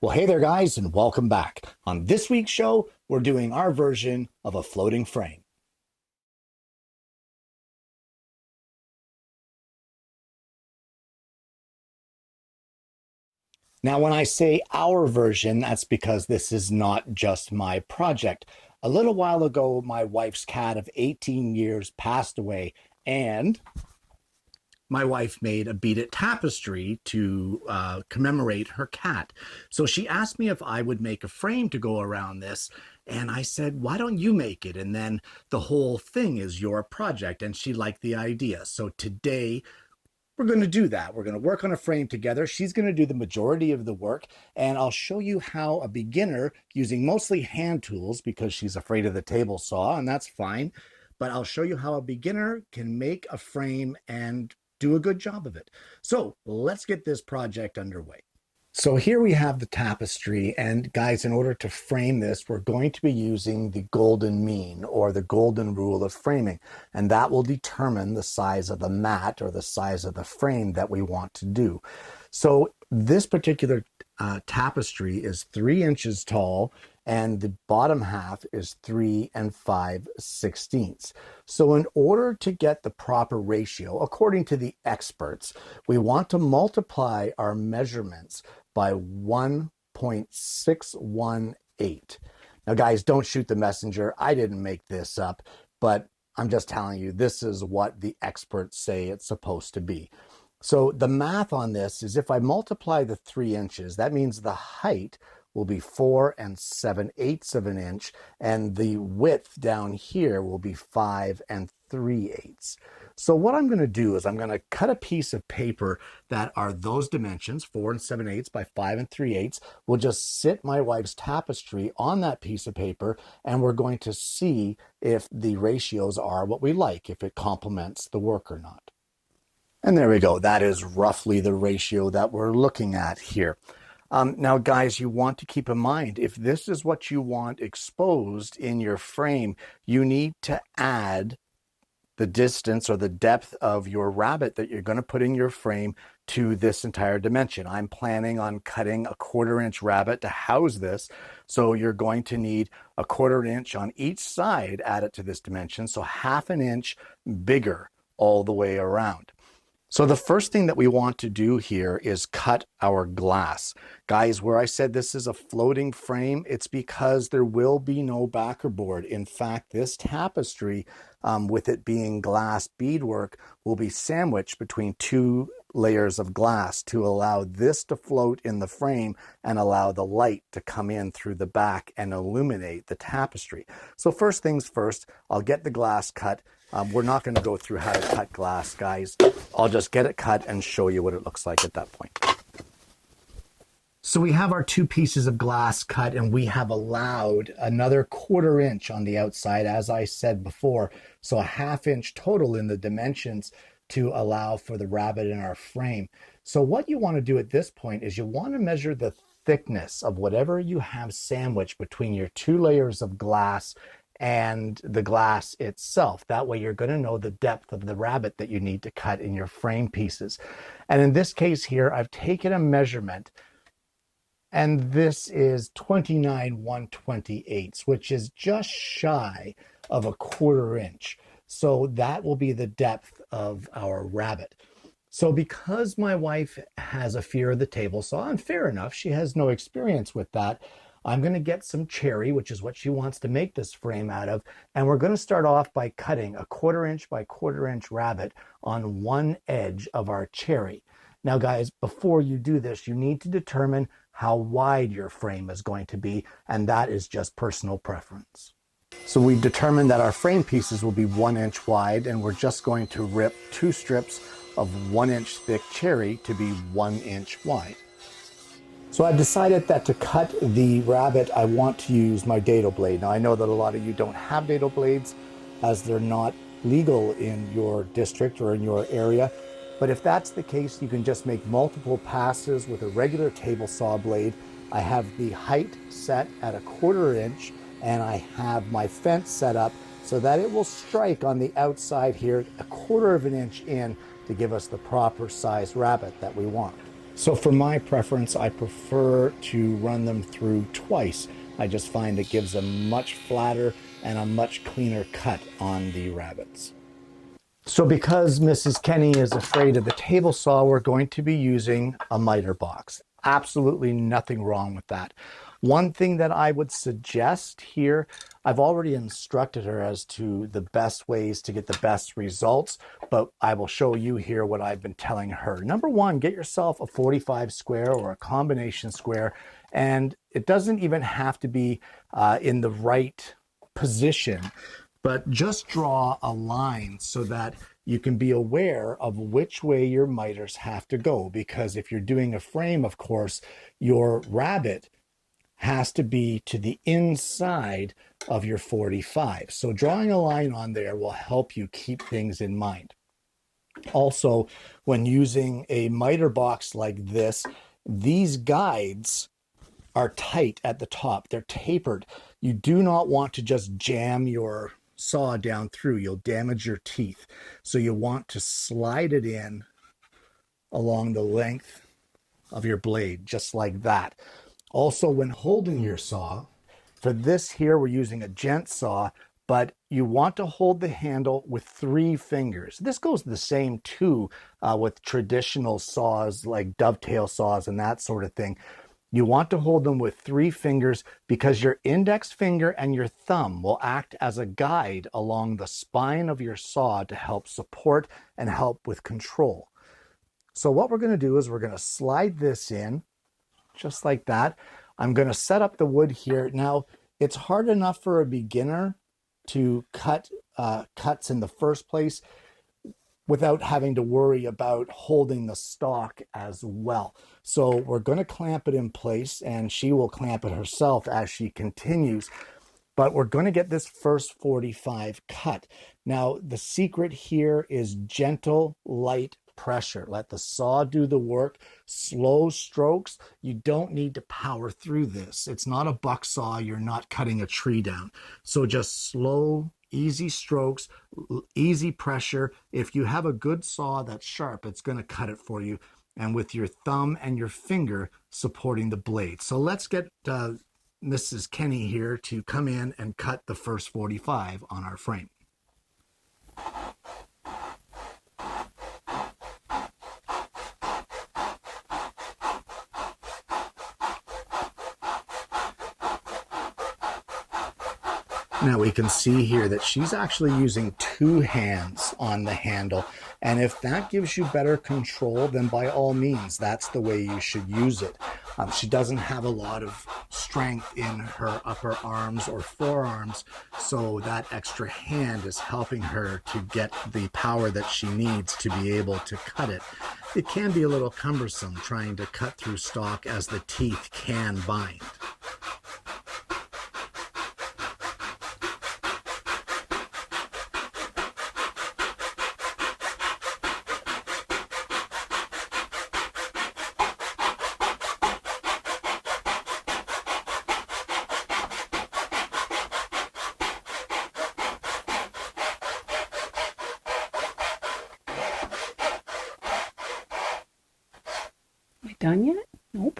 Well, hey there, guys, and welcome back. On this week's show, we're doing our version of a floating frame. Now, when I say our version, that's because this is not just my project. A little while ago, my wife's cat of 18 years passed away, and my wife made a beaded tapestry to commemorate her cat. So she asked me if I would make a frame to go around this. And I said, why don't you make it? And then the whole thing is your project. And she liked the idea. So today we're going to do that. We're going to work on a frame together. She's going to do the majority of the work. And I'll show you how a beginner, using mostly hand tools because she's afraid of the table saw, and that's fine. But I'll show you how a beginner can make a frame and do a good job of it. So let's get this project underway. So here we have the tapestry, and guys, in order to frame this, we're going to be using the golden mean, or the golden rule of framing, and that will determine the size of the mat or the size of the frame that we want to do. So this particular tapestry is 3 inches tall, and the bottom half is 3 5/16. So in order to get the proper ratio, according to the experts, we want to multiply our measurements by 1.618. Now, guys, don't shoot the messenger. I didn't make this up, but I'm just telling you, this is what the experts say it's supposed to be. So the math on this is if I multiply the 3 inches, that means the height will be 4 7/8 of an inch, and the width down here will be 5 3/8. So what I'm going to do is I'm going to cut a piece of paper that are those dimensions, 4 7/8 by 5 3/8. We'll just sit my wife's tapestry on that piece of paper, and we're going to see if the ratios are what we like, if it complements the work or not. And there we go. That is roughly the ratio that we're looking at here. Now, guys, you want to keep in mind, if this is what you want exposed in your frame, you need to add the distance or the depth of your rabbet that you're going to put in your frame to this entire dimension. I'm planning on cutting a 1/4 inch rabbet to house this. So you're going to need a 1/4 inch on each side added to this dimension. So 1/2 inch bigger all the way around. So the first thing that we want to do here is cut our glass. Guys, where I said this is a floating frame, it's because there will be no backer board. In fact, this tapestry, with it being glass beadwork, will be sandwiched between 2 layers of glass to allow this to float in the frame and allow the light to come in through the back and illuminate the tapestry. So first things first, I'll get the glass cut. We're not going to go through how to cut glass, guys. I'll just get it cut and show you what it looks like at that point. So we have our 2 pieces of glass cut, and we have allowed another 1/4 inch on the outside, as I said before. So a 1/2 inch total in the dimensions to allow for the rabbet in our frame. So what you want to do at this point is you want to measure the thickness of whatever you have sandwiched between your 2 layers of glass and the glass itself. That way you're going to know the depth of the rabbet that you need to cut in your frame pieces. And in this case here, I've taken a measurement, and this is 29 1/28, which is just shy of a 1/4 inch. So that will be the depth of our rabbet. So because my wife has a fear of the table saw, and fair enough, she has no experience with that, I'm going to get some cherry, which is what she wants to make this frame out of. And we're going to start off by cutting a 1/4 inch by 1/4 inch rabbet on one edge of our cherry. Now, guys, before you do this, you need to determine how wide your frame is going to be, and that is just personal preference. So we've determined that our frame pieces will be 1 inch wide, and we're just going to rip 2 strips of 1 inch thick cherry to be 1 inch wide. So I've decided that to cut the rabbet, I want to use my dado blade. Now I know that a lot of you don't have dado blades as they're not legal in your district or in your area. But if that's the case, you can just make multiple passes with a regular table saw blade. I have the height set at a 1/4 inch, and I have my fence set up so that it will strike on the outside here a 1/4 of an inch in to give us the proper size rabbet that we want. So for my preference, I prefer to run them through twice. I just find it gives a much flatter and a much cleaner cut on the rabbets. So because Mrs. Kenny is afraid of the table saw, we're going to be using a miter box. Absolutely nothing wrong with that. One thing that I would suggest here, I've already instructed her as to the best ways to get the best results, but I will show you here what I've been telling her. Number one, get yourself a 45 square or a combination square, and it doesn't even have to be in the right position, but just draw a line so that you can be aware of which way your miters have to go. Because if you're doing a frame, of course, your rabbet has to be to the inside of your 45. So drawing a line on there will help you keep things in mind. Also, when using a miter box like this, these guides are tight at the top. They're tapered. You do not want to just jam your saw down through. You'll damage your teeth. So you want to slide it in along the length of your blade, just like that. Also, when holding your saw, for this here, we're using a gent saw, but you want to hold the handle with 3 fingers. This goes the same too with traditional saws like dovetail saws and that sort of thing. You want to hold them with 3 fingers because your index finger and your thumb will act as a guide along the spine of your saw to help support and help with control. So what we're going to do is we're going to slide this in just like that. I'm going to set up the wood here. Now, it's hard enough for a beginner to cut cuts in the first place without having to worry about holding the stock as well. So we're going to clamp it in place, and she will clamp it herself as she continues. But we're going to get this first 45 cut. Now, the secret here is gentle, light pressure. Let the saw do the work. Slow strokes. You don't need to power through this. It's not a buck saw. You're not cutting a tree down. So just slow, easy strokes, easy pressure. If you have a good saw that's sharp, it's going to cut it for you. And with your thumb and your finger supporting the blade. So let's get Mrs. Kenny here to come in and cut the first 45 on our frame. Now we can see here that she's actually using 2 hands on the handle. And if that gives you better control, then by all means, that's the way you should use it. She doesn't have a lot of strength in her upper arms or forearms, so that extra hand is helping her to get the power that she needs to be able to cut it. It can be a little cumbersome trying to cut through stock as the teeth can bind. Am I done yet? Nope.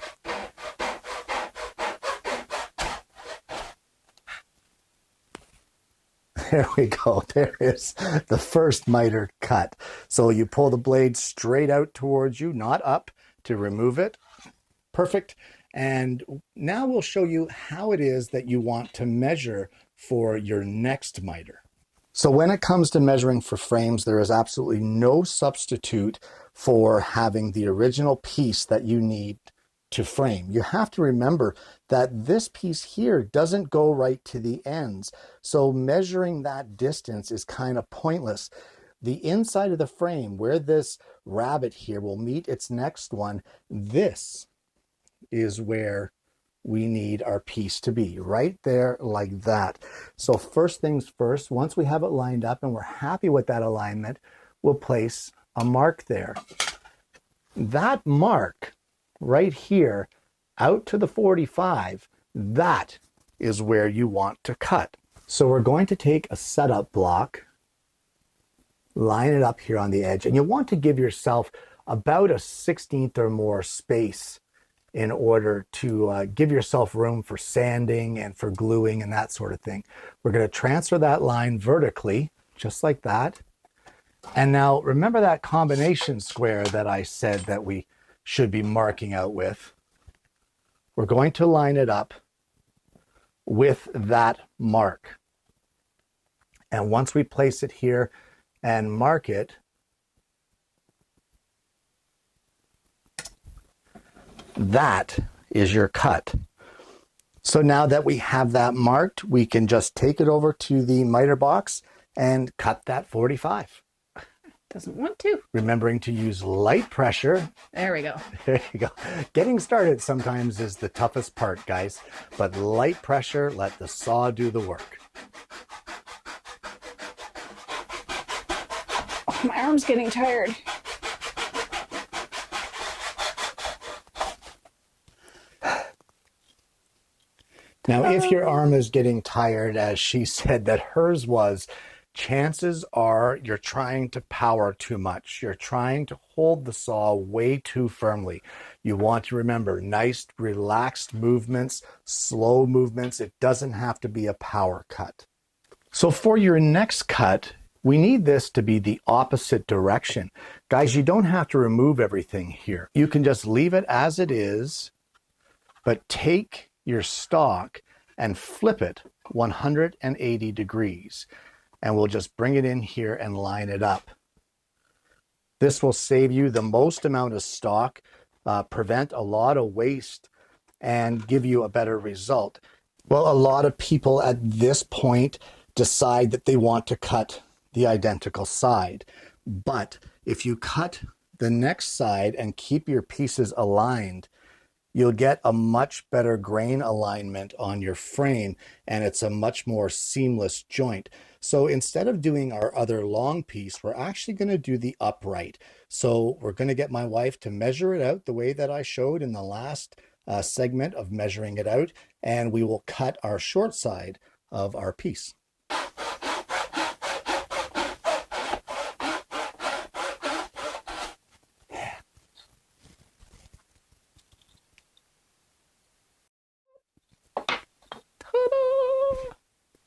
There we go. There is the first miter cut. So you pull the blade straight out towards you, not up, to remove it. Perfect. And now we'll show you how it is that you want to measure for your next miter. So when it comes to measuring for frames, there is absolutely no substitute for having the original piece that you need to frame. You have to remember that this piece here doesn't go right to the ends. So measuring that distance is kind of pointless. The inside of the frame, where this rabbet here will meet its next one, this is where we need our piece to be, right there like that. So first things first, once we have it lined up and we're happy with that alignment, we'll place a mark there. That mark right here out to the 45, that is where you want to cut. So we're going to take a setup block, line it up here on the edge, and you want to give yourself about a 16th or more space in order to give yourself room for sanding and for gluing and that sort of thing. We're going to transfer that line vertically, just like that. And now remember that combination square that I said that we should be marking out with? We're going to line it up with that mark. And once we place it here and mark it, that is your cut. So now that we have that marked, we can just take it over to the miter box and cut that 45. Doesn't want to. Remembering to use light pressure. There we go. There you go. Getting started sometimes is the toughest part, guys, but light pressure, let the saw do the work. Oh, my arm's getting tired. Now, if your arm is getting tired, as she said that hers was, chances are you're trying to power too much. You're trying to hold the saw way too firmly. You want to remember nice, relaxed movements, slow movements. It doesn't have to be a power cut. So for your next cut, we need this to be the opposite direction. Guys, you don't have to remove everything here. You can just leave it as it is, but take your stock and flip it 180 degrees. And we'll just bring it in here and line it up. This will save you the most amount of stock, prevent a lot of waste, and give you a better result. Well, a lot of people at this point decide that they want to cut the identical side. But if you cut the next side and keep your pieces aligned, you'll get a much better grain alignment on your frame, and it's a much more seamless joint. So instead of doing our other long piece, we're actually going to do the upright. So we're going to get my wife to measure it out the way that I showed in the last segment of measuring it out, and we will cut our short side of our piece.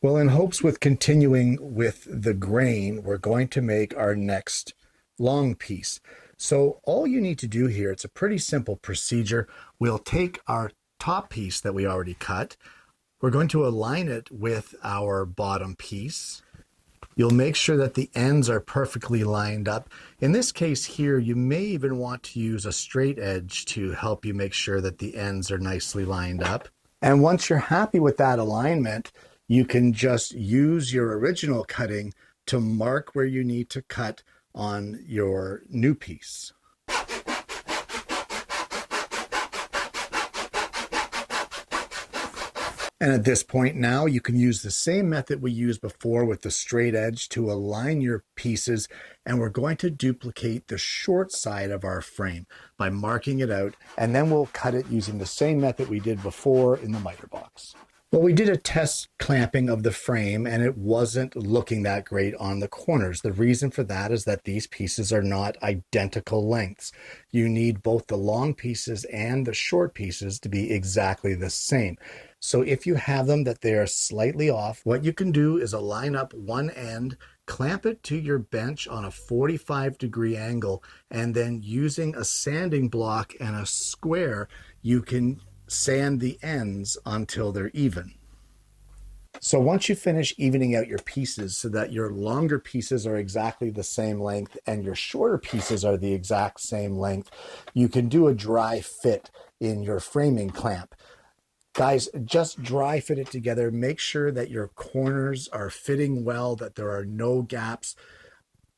Well, in hopes with continuing with the grain, we're going to make our next long piece. So all you need to do here, it's a pretty simple procedure. We'll take our top piece that we already cut. We're going to align it with our bottom piece. You'll make sure that the ends are perfectly lined up. In this case here, you may even want to use a straight edge to help you make sure that the ends are nicely lined up. And once you're happy with that alignment, you can just use your original cutting to mark where you need to cut on your new piece. And at this point now, you can use the same method we used before with the straight edge to align your pieces. And we're going to duplicate the short side of our frame by marking it out. And then we'll cut it using the same method we did before in the miter box. Well, we did a test clamping of the frame and it wasn't looking that great on the corners. The reason for that is that these pieces are not identical lengths. You need both the long pieces and the short pieces to be exactly the same. So if you have them that they are slightly off, what you can do is align up one end, clamp it to your bench on a 45-degree angle, and then using a sanding block and a square, you can sand the ends until they're even. So once you finish evening out your pieces so that your longer pieces are exactly the same length and your shorter pieces are the exact same length, you can do a dry fit in your framing clamp. Guys, just dry fit it together. Make sure that your corners are fitting well, that there are no gaps.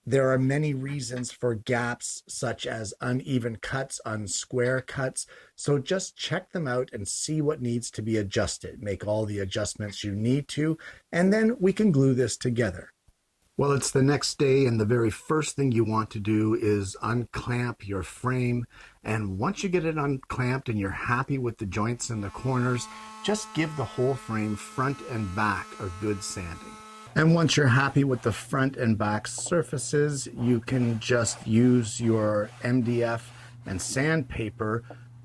There are many reasons for gaps, such as uneven cuts, unsquare cuts. So just check them out and see what needs to be adjusted. Make all the adjustments you need to, and then we can glue this together. Well, it's the next day, and the very first thing you want to do is unclamp your frame. And once you get it unclamped and you're happy with the joints and the corners, just give the whole frame front and back a good sanding. And once you're happy with the front and back surfaces, you can just use your MDF and sandpaper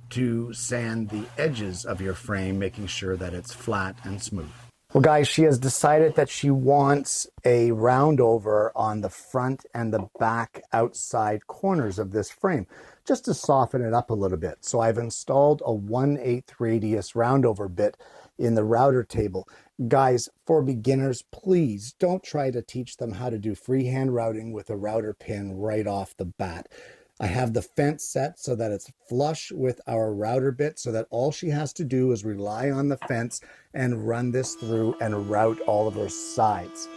to sand the edges of your frame, making sure that it's flat and smooth. Well, guys, she has decided that she wants a round over on the front and the back outside corners of this frame, just to soften it up a little bit. So I've installed a 1/8 radius round over bit in the router table. Guys, for beginners, please don't try to teach them how to do freehand routing with a router pin right off the bat. I have the fence set so that it's flush with our router bit, so that all she has to do is rely on the fence and run this through and route all of her sides.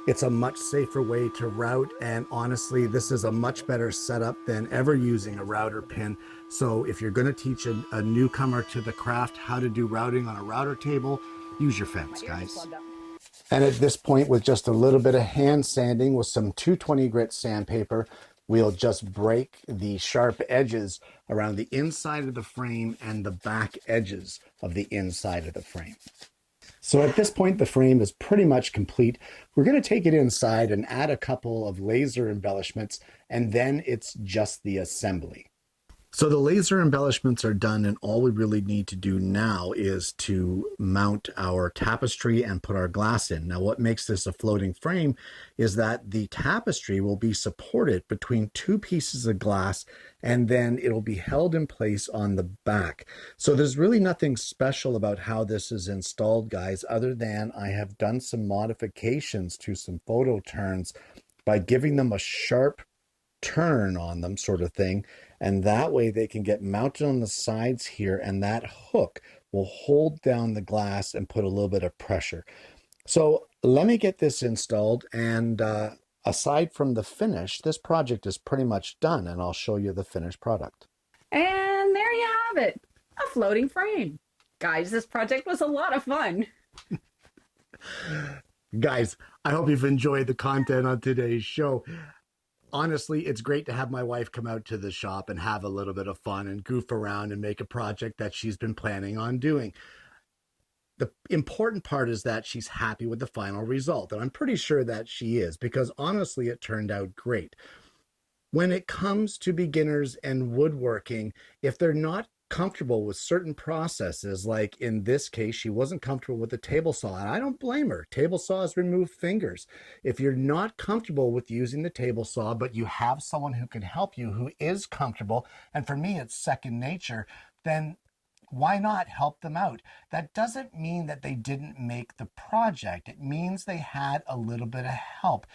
It's a much safer way to route, and honestly, this is a much better setup than ever using a router pin. So if you're going to teach a newcomer to the craft how to do routing on a router table, use your fence, guys. And at this point, with just a little bit of hand sanding with some 220 grit sandpaper, we'll just break the sharp edges around the inside of the frame and the back edges of the inside of the frame. So at this point, the frame is pretty much complete. We're going to take it inside and add a couple of laser embellishments, and then it's just the assembly. So the laser embellishments are done, and all we really need to do now is to mount our tapestry and put our glass in. Now, what makes this a floating frame is that the tapestry will be supported between two pieces of glass, and then it'll be held in place on the back. So there's really nothing special about how this is installed, guys, other than I have done some modifications to some photo turns by giving them a sharp turn on them, sort of thing, and that way they can get mounted on the sides here, and that hook will hold down the glass and put a little bit of pressure. So let me get this installed, and aside from the finish, this project is pretty much done, and I'll show you the finished product. And there you have it, a floating frame. Guys, this project was a lot of fun. Guys, I hope you've enjoyed the content on today's show. Honestly, it's great to have my wife come out to the shop and have a little bit of fun and goof around and make a project that she's been planning on doing. The important part is that she's happy with the final result, and I'm pretty sure that she is, because honestly, it turned out great. When it comes to beginners and woodworking, if they're not comfortable with certain processes, like in this case, she wasn't comfortable with the table saw, and I don't blame her. Table saws remove fingers. If you're not comfortable with using the table saw, but you have someone who can help you who is comfortable, and for me, it's second nature, then why not help them out? That doesn't mean that they didn't make the project. It means they had a little bit of help.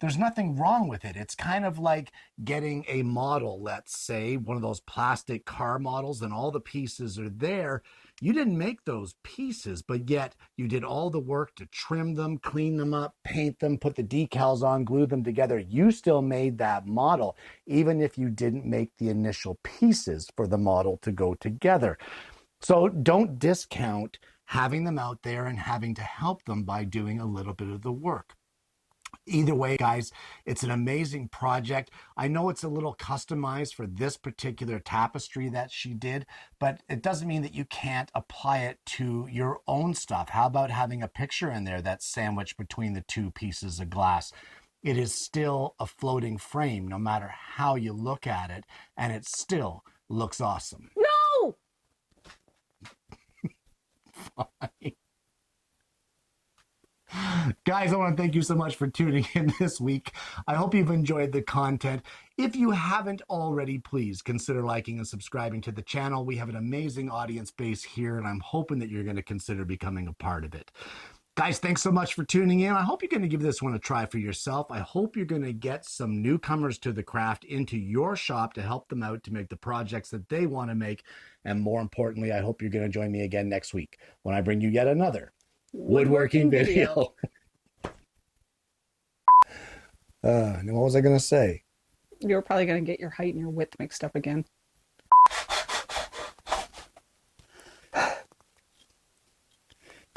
There's nothing wrong with it. It's kind of like getting a model, let's say, one of those plastic car models, and all the pieces are there. You didn't make those pieces, but yet you did all the work to trim them, clean them up, paint them, put the decals on, glue them together. You still made that model, even if you didn't make the initial pieces for the model to go together. So don't discount having them out there and having to help them by doing a little bit of the work. Either way, guys, it's an amazing project. I know it's a little customized for this particular tapestry that she did, but it doesn't mean that you can't apply it to your own stuff. How about having a picture in there that's sandwiched between the two pieces of glass? It is still a floating frame, no matter how you look at it, and it still looks awesome. No! Fine. Guys, I want to thank you so much for tuning in this week. I hope you've enjoyed the content. If you haven't already, please consider liking and subscribing to the channel. We have an amazing audience base here, and I'm hoping that you're going to consider becoming a part of it. Guys, thanks so much for tuning in. I hope you're going to give this one a try for yourself. I hope you're going to get some newcomers to the craft into your shop to help them out to make the projects that they want to make. And more importantly, I hope you're going to join me again next week when I bring you yet another woodworking video. What was I going to say? You were probably going to get your height and your width mixed up again.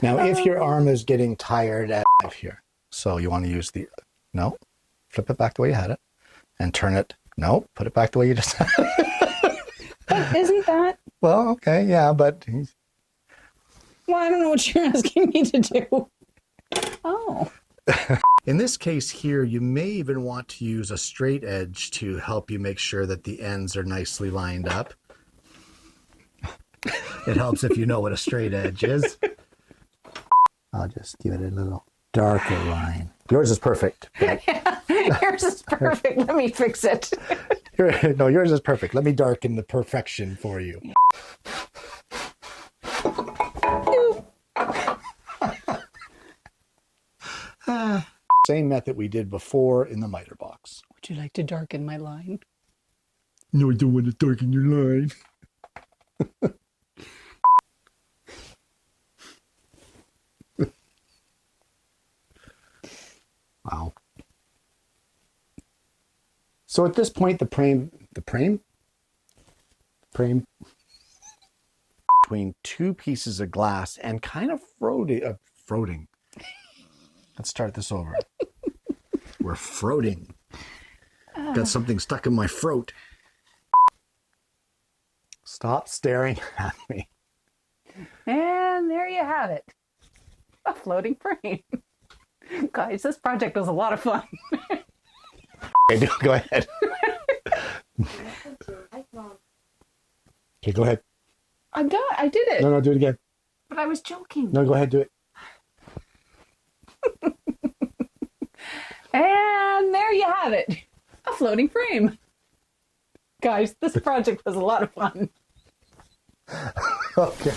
Now, if your arm is getting tired at here, so you want to use the, no, flip it back the way you had it and turn it, no, put it back the way you just had it. But isn't that? Well, okay, yeah, but. Well, I don't know what you're asking me to do. Oh. In this case here, you may even want to use a straight edge to help you make sure that the ends are nicely lined up. It helps if you know what a straight edge is. I'll just give it a little darker line. Yours is perfect. Yeah, yours is perfect. Let me fix it. No, yours is perfect. Let me darken the perfection for you. Same method we did before in the miter box. Would you like to darken my line? No, I don't want to darken your line. Wow. So at this point, the frame between two pieces of glass and kind of froting. Let's start this over. We're froting. Got something stuck in my throat. Stop staring at me. And there you have it. A floating frame. Guys, this project was a lot of fun. Okay, go ahead. Okay, go ahead. I'm done. I did it. No, do it again. But I was joking. No, go ahead, do it. And there you have it. A floating frame. Guys, this project was a lot of fun. Okay.